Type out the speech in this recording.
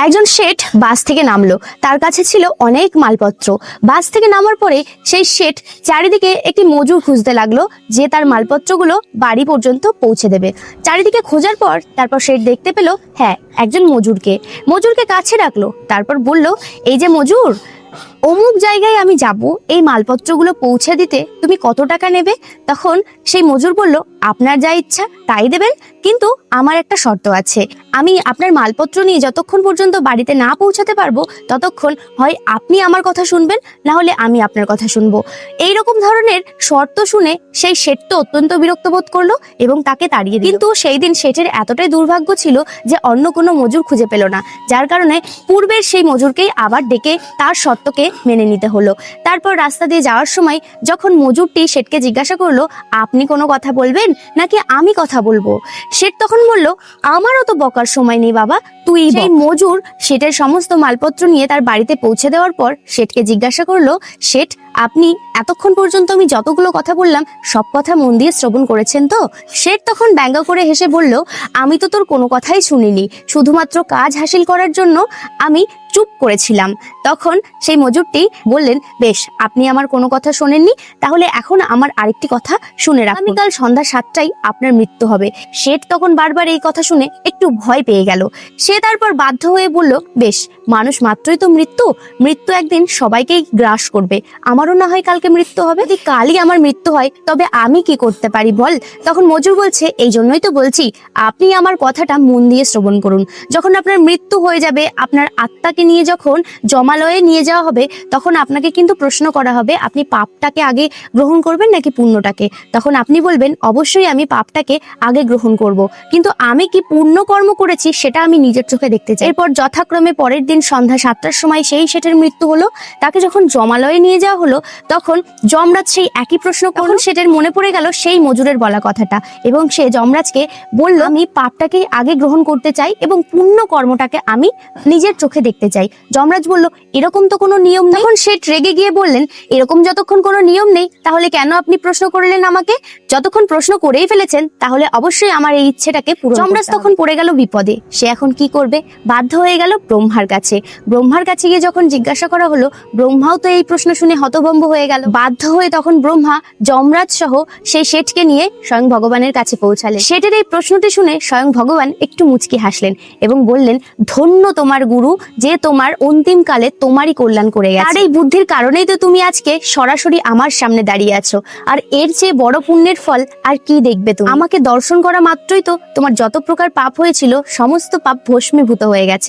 একজন শেঠ বাস থেকে নামলো। তার কাছে ছিল অনেক মালপত্র। বাস থেকে নামার পরে সেই শেঠ চারিদিকে একটি মজুর খুঁজতে লাগলো, যে তার মালপত্রগুলো বাড়ি পর্যন্ত পৌঁছে দেবে। চারিদিকে খোঁজার পর তারপর শেঠ দেখতে পেল, হ্যাঁ, একজন মজুরকে কাছে ডাকলো। তারপর বলল, এই যে মজুর, অমুক জায়গায় আমি যাব, এই মালপত্রগুলো পৌঁছে দিতে তুমি কত টাকা নেবে? তখন সেই মজুর বলল, আপনার যা ইচ্ছা তাই দেবেন, কিন্তু আমার একটা শর্ত আছে। আমি আপনার মালপত্র নিয়ে যতক্ষণ পর্যন্ত বাড়িতে না পৌঁছাতে পারবো, ততক্ষণ হয় আপনি আমার কথা শুনবেন, না হলে আমি আপনার কথা শুনবো। এইরকম ধরনের শর্ত শুনে সেই শেঠ তো অত্যন্ত বিরক্ত বোধ করলো এবং তাকে তাড়িয়ে দিল। কিন্তু সেই দিন শেঠের এতটাই দুর্ভাগ্য ছিল যে অন্য কোনো মজুর খুঁজে পেল না, যার কারণে পূর্বের সেই মজুরকেই আবার ডেকে তার শর্তকে মেনে নিতে হলো। তারপর রাস্তা দিয়ে যাওয়ার সময় যখন মজুরটি শেঠকে জিজ্ঞাসা করলো, আপনি কোনো কথা বলবেন নাকি আমি কথা বলবো? শেঠ তখন বলল, আমারও তো বকার সময় নেই বাবা, তুই। সেই মজুর শেঠের সমস্ত মালপত্র নিয়ে তার বাড়িতে পৌঁছে দেওয়ার পর শেঠকে জিজ্ঞাসা করলো, শেঠ, আপনি এতক্ষণ পর্যন্ত আমি যতগুলো কথা বললাম সব কথা মন দিয়ে শ্রবণ করেছেন তো? শেঠ তখন ব্যঙ্গ করে হেসে বলল, আমি তো তোর কোনো কথাই শুনিনি, শুধুমাত্র কাজ হাসিল করার জন্য আমি চুপ করেছিলাম। তখন সেই মজুরটি বললেন, বেশ, আপনি আমার কোনো কথা শোনেননি, তাহলে এখন আমার আরেকটি কথা শুনে রাখুন। আগামীকাল সন্ধ্যা 7টায় আপনার মৃত্যু হবে। শেঠ তখন বারবার এই কথা শুনে একটু ভয় পেয়ে গেল। সে তারপর বাধ্য হয়ে বলল, বেশ, মানুষ মাত্রই তো মৃত্যু একদিন সবাইকেই গ্রাস করবে, আমারও না হয় কালকে মৃত্যু হবে। যদি কালই আমার মৃত্যু হয় তবে আমি কি করতে পারি বল? তখন মজুর বলছে, এই জন্যই তো বলছি, আপনি আমার কথাটা মন দিয়ে শ্রবণ করুন। যখন আপনার মৃত্যু হয়ে যাবে, আপনার আত্মাকে নিয়ে যখন জমালয়ে নিয়ে যাওয়া হবে, তখন আপনাকে কিন্তু প্রশ্ন করা হবে, আপনি পাপটাকে আগে গ্রহণ করবেন নাকি পুণ্যটাকে? তখন আপনি বলবেন, অবশ্যই আমি পাপটাকে আগে গ্রহণ করব, কিন্তু আমি কি পুণ্য কর্ম করেছি সেটা আমি নিজের চোখে দেখতে চাই। এরপর যথাক্রমে পরের দিন সন্ধ্যা 7টার সময় সেই শেঠের মৃত্যু হলো। তাকে যখন জমালয়ে নিয়ে যাওয়া হলো, তখন যমরাজ সেই একই প্রশ্ন করল। শেঠের মনে পড়ে গেল সেই মজুরের বলা কথাটা, এবং সে যমরাজকে বলল, আমি পাপটাকে আগে গ্রহণ করতে চাই এবং পুণ্য কর্মটাকে আমি নিজের চোখে দেখতে চাই। যমরাজ বলল, এরকম তো কোনো নিয়ম নেই। তখন শেঠ রেগে গিয়ে বললেন, এরকম যতক্ষণ কোনো নিয়ম নেই, তাহলে কেন আপনি প্রশ্ন করলেন আমাকে? যতক্ষণ প্রশ্ন করেই ফেলেছেন, তাহলে অবশ্যই আমার এই ইচ্ছেটাকে পূরণ করতে হবে। যমরাজ তখন পড়ে গেল বিপদে। সে এখন কি করবে? বাধ্য হয়ে গেল ব্রহ্মার কাছে। ব্রহ্মার কাছে গিয়ে যখন জিজ্ঞাসা করা হলো, ব্রহ্মাও তো এই প্রশ্ন শুনে হতভম্ব হয়ে গেল। বাধ্য হয়ে তখন ব্রহ্মা যমরাজ সহ সেই শেঠকে নিয়ে স্বয়ং ভগবানের কাছে পৌঁছালেন। শেঠের এই প্রশ্নটি শুনে স্বয়ং ভগবান একটু মুচকি হাসলেন এবং বললেন, ধন্য তোমার গুরু, যে তোমার অন্তিম কালে তোমারই কল্যাণ করে গেছে। আর এই বুদ্ধির কারণেই তো তুমি আজকে সরাসরি আমার সামনে দাঁড়িয়ে আছো। আর এর চেয়ে বড় পুণ্যের ফল আর কি দেখবে তুমি? আমাকে দর্শন করা মাত্রই তো তোমার যত প্রকার পাপ হয়েছিল সমস্ত পাপ ভস্মীভূত হয়ে গেছে।